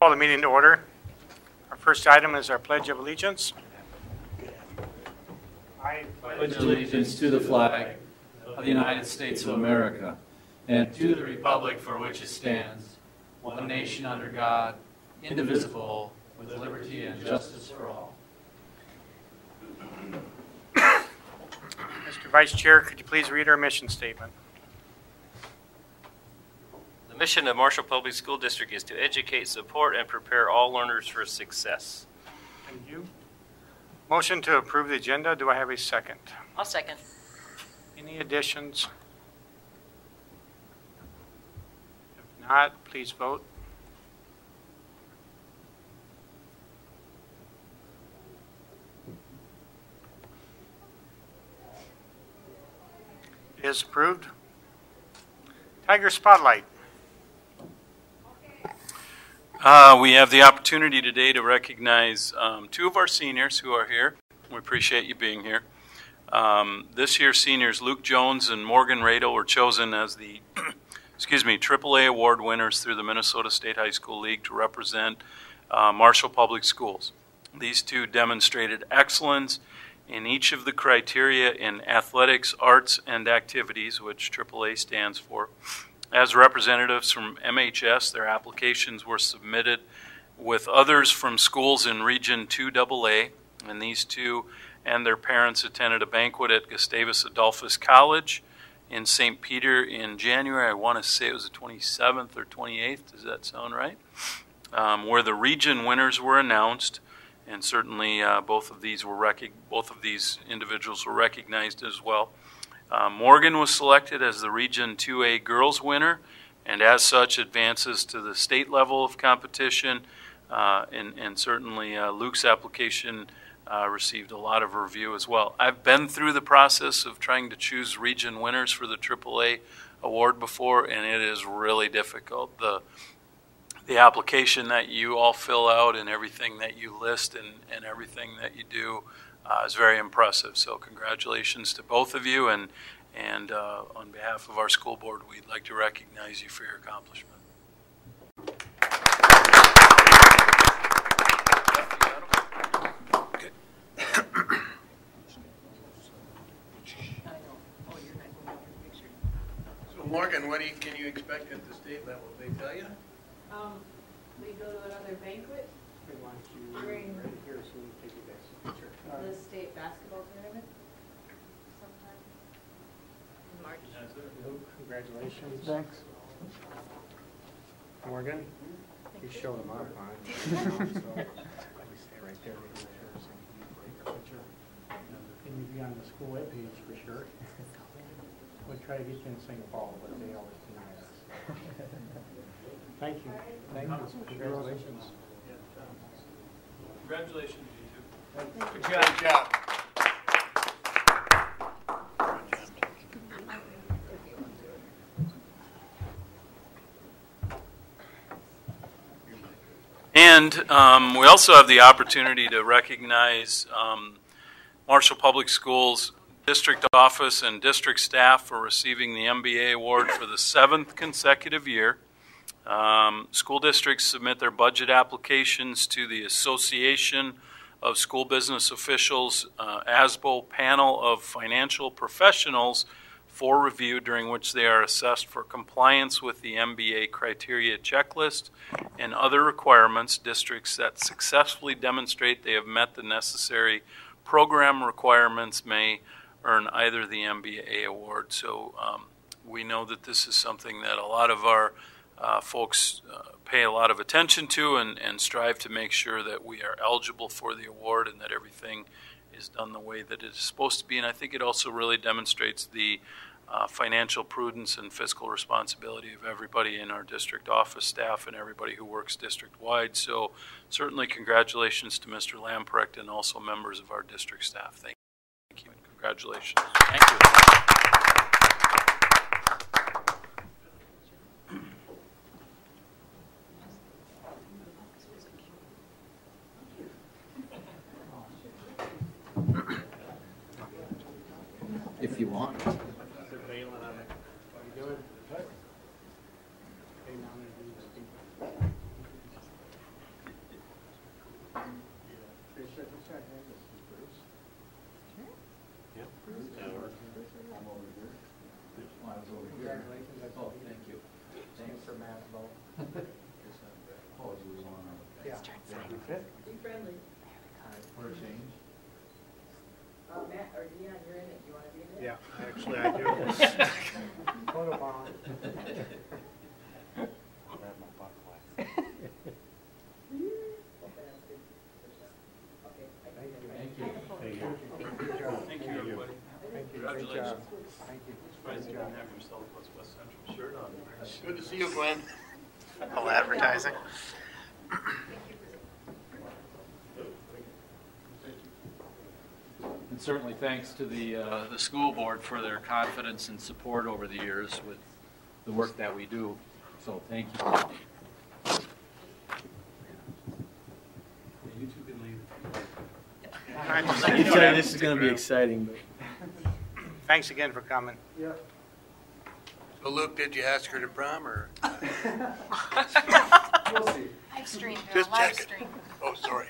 Call the meeting to order. Our first item is our Pledge of Allegiance. I pledge allegiance to the flag of the United States of America and to the republic for which it stands, one nation under God, indivisible, with liberty and justice for all. Mr. Vice Chair, could you please read our mission statement? The mission of Marshall Public School District is to educate, support, and prepare all learners for success. Thank you. Motion to approve the agenda. Do I have a second? I'll second. Any additions? If not, please vote. It is approved. Tiger Spotlight. We have the opportunity today to recognize two of our seniors who are here. We appreciate you being here. This year's seniors, Luke Jones and Morgan Radel, were chosen as the AAA award winners through the Minnesota State High School League to represent Marshall Public Schools. These two demonstrated excellence in each of the criteria in athletics, arts, and activities, which AAA stands for. As representatives from MHS, their applications were submitted with others from schools in Region 2AA, and these two and their parents attended a banquet at Gustavus Adolphus College in St. Peter in January. I want to say it was the 27th or 28th. Does that sound right? Where the region winners were announced, and certainly both of these individuals were recognized as well. Morgan was selected as the Region 2A girls winner, and as such advances to the state level of competition, and certainly Luke's application received a lot of review as well. I've been through the process of trying to choose region winners for the AAA award before, and it is really difficult. The application that you all fill out and everything that you list and everything that you do is very impressive. So congratulations to both of you, and on behalf of our school board, we'd like to recognize you for your accomplishment. So Morgan, can you expect at the state level? They tell you? We go to another banquet during the state basketball tournament sometime in March. Congratulations. Thanks. Morgan, you showed them up, huh? So let me stay right there. Can you be on the school webpage for sure? We'll try to get you in St. Paul, but they always deny us. Thank you. Thank you. Congratulations. Congratulations, you two. Good job. And we also have the opportunity to recognize Marshall Public Schools district office and district staff for receiving the MBA award for the 7th consecutive year. School districts submit their budget applications to the Association of School Business Officials ASBO panel of financial professionals for review, during which they are assessed for compliance with the MBA criteria checklist and other requirements. Districts that successfully demonstrate they have met the necessary program requirements may earn either the MBA award. So we know that this is something that a lot of our folks pay a lot of attention to and strive to make sure that we are eligible for the award and that everything is done the way that it is supposed to be. And I think it also really demonstrates the financial prudence and fiscal responsibility of everybody in our district office staff and everybody who works district-wide. So certainly congratulations to Mr. Lamprecht and also members of our district staff. Thank you and congratulations. Thank you. If you want. I was over here. Congratulations. That's Oh, thank you. Thanks for Masbo. Oh, you was on. Yeah. Be friendly. For a change? Matt or Dion, you're in it. You want to be in it? Yeah, actually I do. Photo bomb. Thank you. Thank you. Good job. Thank you, everybody. Thank you. Great job. Congratulations. Thank you. Surprised Good you job. didn't have your Southwest West Central shirt on. Good to see you, Glenn. All advertising. And certainly thanks to the school board for their confidence and support over the years with the work that we do. So thank you. You two can leave. This is going to be exciting. But Thanks again for coming. Yeah. So Luke, did you ask her to prom or? We'll see. Live stream, Just live checking. stream. Oh, sorry.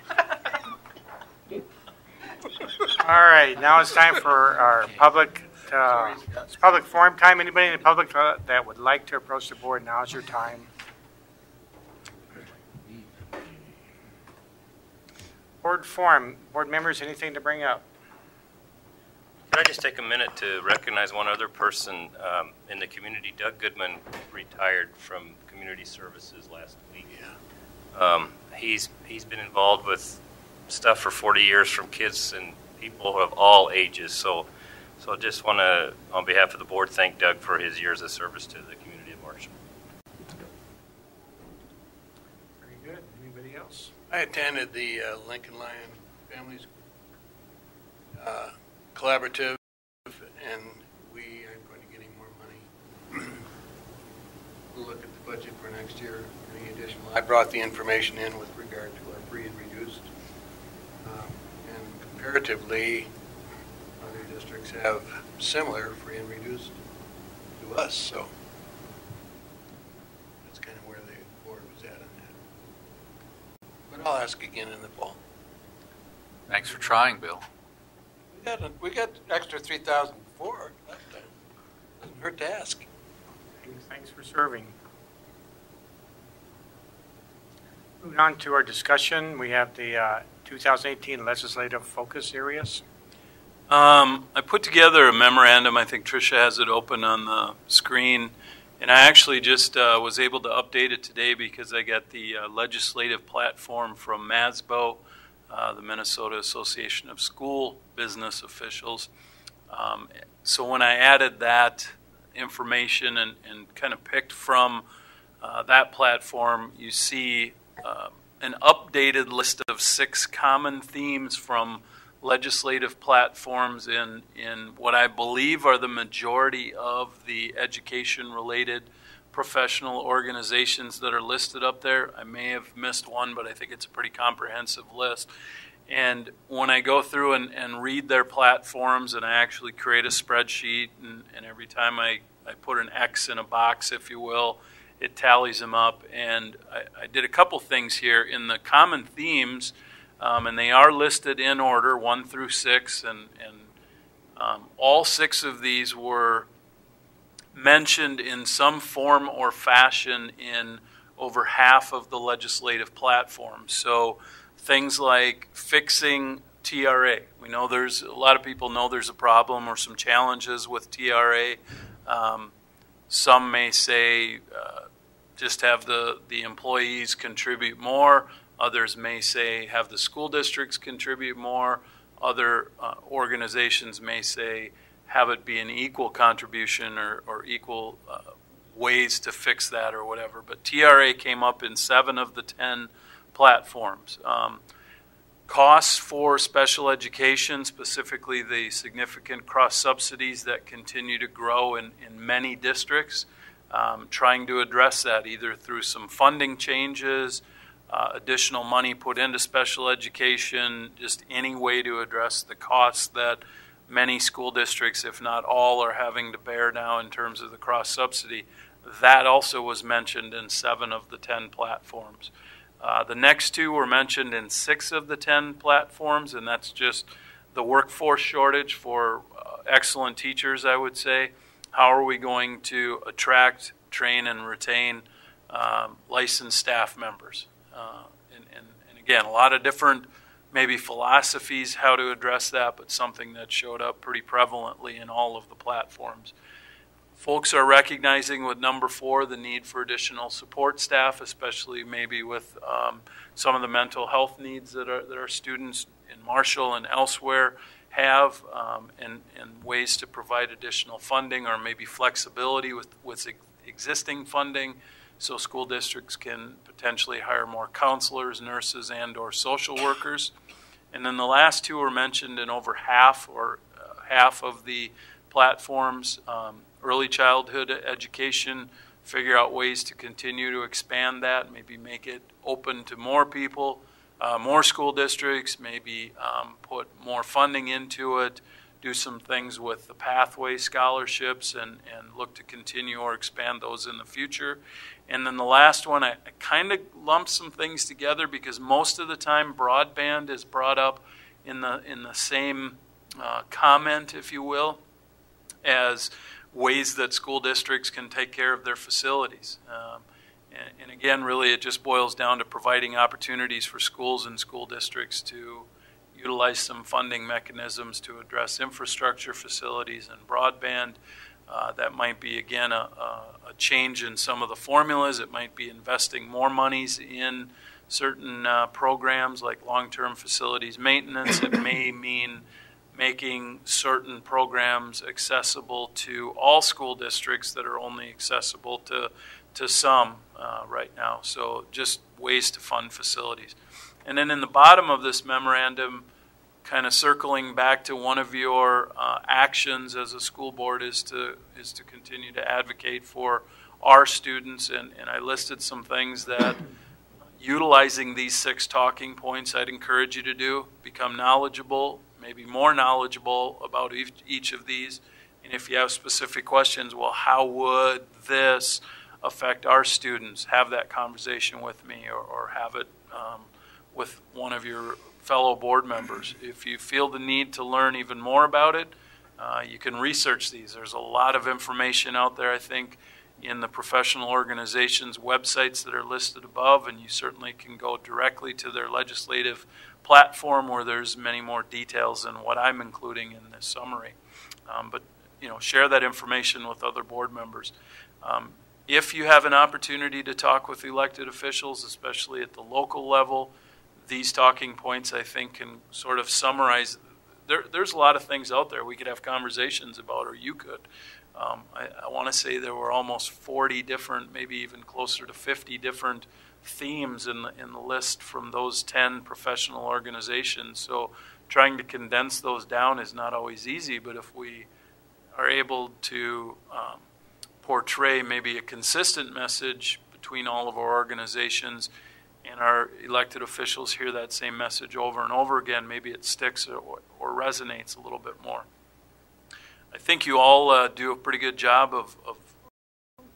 All right, now it's time for our public forum time. Anybody in the public that would like to approach the board, now's your time. Board forum, board members, anything to bring up? Can I just take a minute to recognize one other person in the community? Doug Goodman retired from community services last week. He's been involved with stuff for 40 years from kids and people of all ages. So just want to, on behalf of the board, thank Doug for his years of service to the community of Marshall. Very good. Anybody else? I attended the Lincoln Lion Families Collaborative, and we are going to get more money. We'll look at the budget for next year, any additional. I brought the information in with regard to our free and reduced. And comparatively, other districts have similar free and reduced to us, so that's kind of where the board was at on that. But I'll ask again in the fall. Thanks for trying, Bill. We got extra 3,000 before last time. Doesn't hurt to ask. Thanks for serving. Moving on to our discussion, we have the 2018 legislative focus areas. I put together a memorandum. I think Tricia has it open on the screen. And I actually just was able to update it today because I got the legislative platform from MASBO, the Minnesota Association of School Business Officials. So when I added that information and kind of picked from that platform, you see an updated list of 6 common themes from legislative platforms in what I believe are the majority of the education-related professional organizations that are listed up there. I may have missed one, but I think it's a pretty comprehensive list. And when I go through and read their platforms, and I actually create a spreadsheet, and every time I put an X in a box, if you will, it tallies them up. And I did a couple things here in the common themes, and they are listed in order, 1 through 6, and all 6 of these were mentioned in some form or fashion in over half of the legislative platforms. So things like fixing TRA. We know a lot of people know there's a problem or some challenges with TRA. Some may say just have the employees contribute more. Others may say have the school districts contribute more. Other organizations may say have it be an equal contribution or equal ways to fix that or whatever. But TRA came up in 7 of the 10 platforms. Costs for special education, specifically the significant cross-subsidies that continue to grow in many districts, trying to address that either through some funding changes, additional money put into special education, just any way to address the costs that many school districts, if not all, are having to bear now in terms of the cross-subsidy. That also was mentioned in 7 of the 10 platforms. The next 2 were mentioned in 6 of the 10 platforms, and that's just the workforce shortage for excellent teachers, I would say, how are we going to attract, train, and retain licensed staff members? And again, a lot of different maybe philosophies how to address that, but something that showed up pretty prevalently in all of the platforms. Folks are recognizing with number 4 the need for additional support staff, especially maybe with some of the mental health needs that our students in Marshall and elsewhere have, and ways to provide additional funding or maybe flexibility with existing funding, so school districts can potentially hire more counselors, nurses, and or social workers. And then the last 2 were mentioned in over half of the platforms. Early childhood education, figure out ways to continue to expand that, maybe make it open to more people, more school districts, maybe put more funding into it, do some things with the pathway scholarships and look to continue or expand those in the future. And then the last one, I kind of lumped some things together because most of the time broadband is brought up in the same comment, if you will, as ways that school districts can take care of their facilities. And again, really it just boils down to providing opportunities for schools and school districts to utilize some funding mechanisms to address infrastructure, facilities, and broadband. That might be, again, a change in some of the formulas. It might be investing more monies in certain programs like long-term facilities maintenance. It may mean making certain programs accessible to all school districts that are only accessible to some right now. So just ways to fund facilities. And then in the bottom of this memorandum, kind of circling back to one of your actions as a school board is to continue to advocate for our students. And I listed some things that utilizing these 6 talking points I'd encourage you to do. Become knowledgeable, maybe more knowledgeable about each of these. And if you have specific questions, well, how would this affect our students? Have that conversation with me or have it with one of your fellow board members. If you feel the need to learn even more about it, you can research these. There's a lot of information out there, I think, in the professional organizations' websites that are listed above, and you certainly can go directly to their legislative platform where there's many more details than what I'm including in this summary. But share that information with other board members. If you have an opportunity to talk with elected officials, especially at the local level, these talking points, I think, can sort of summarize. There's a lot of things out there we could have conversations about, or you could. I want to say there were almost 40 different, maybe even closer to 50 different themes in the list from those 10 professional organizations. So trying to condense those down is not always easy, but if we are able to portray maybe a consistent message between all of our organizations and our elected officials hear that same message over and over again, maybe it sticks or resonates a little bit more. I think you all do a pretty good job of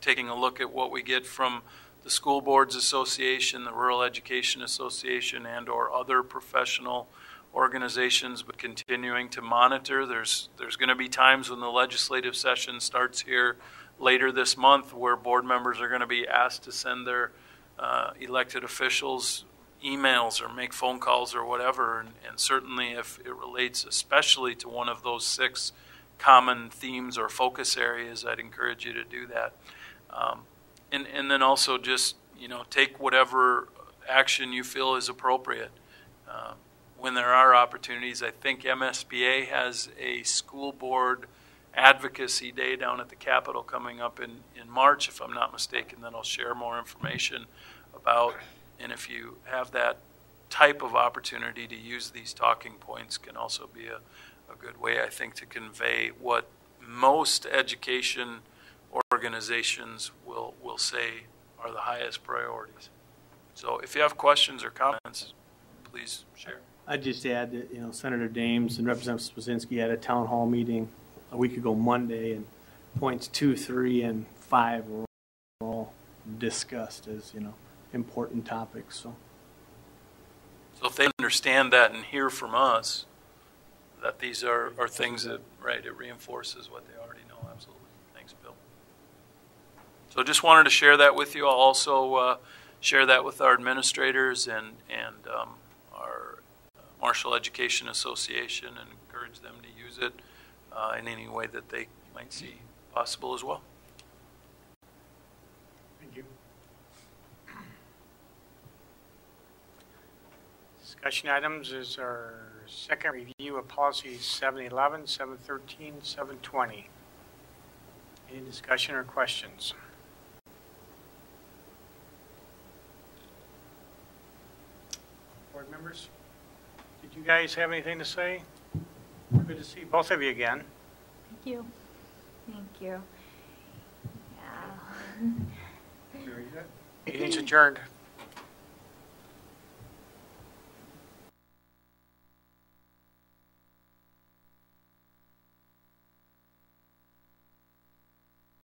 taking a look at what we get from the School Boards Association, the Rural Education Association, and or other professional organizations, but continuing to monitor. There's going to be times when the legislative session starts here later this month where board members are going to be asked to send their elected officials emails or make phone calls or whatever, and certainly if it relates especially to one of those 6 common themes or focus areas, I'd encourage you to do that. And then also just take whatever action you feel is appropriate. When there are opportunities, I think MSBA has a school board advocacy day down at the Capitol coming up in March, if I'm not mistaken, that I'll share more information about. And if you have that type of opportunity to use these talking points, can also be a good way, I think, to convey what most education organizations will say are the highest priorities. So if you have questions or comments, please share. I'd just add that Senator Dames and Representative Swazinski had a town hall meeting a week ago Monday, and points 2, 3, and 5 were all discussed as important topics. So if they understand that and hear from us that these are things that, right, it reinforces what they already know. Absolutely. Thanks. So just wanted to share that with you. I'll also share that with our administrators and our Marshall Education Association and encourage them to use it in any way that they might see possible as well. Thank you. Discussion items is our second review of policies 711, 713, 720. Any discussion or questions? Board members, did you guys have anything to say? Good to see both of you again. Thank you. Thank you. Yeah. Meeting's adjourned.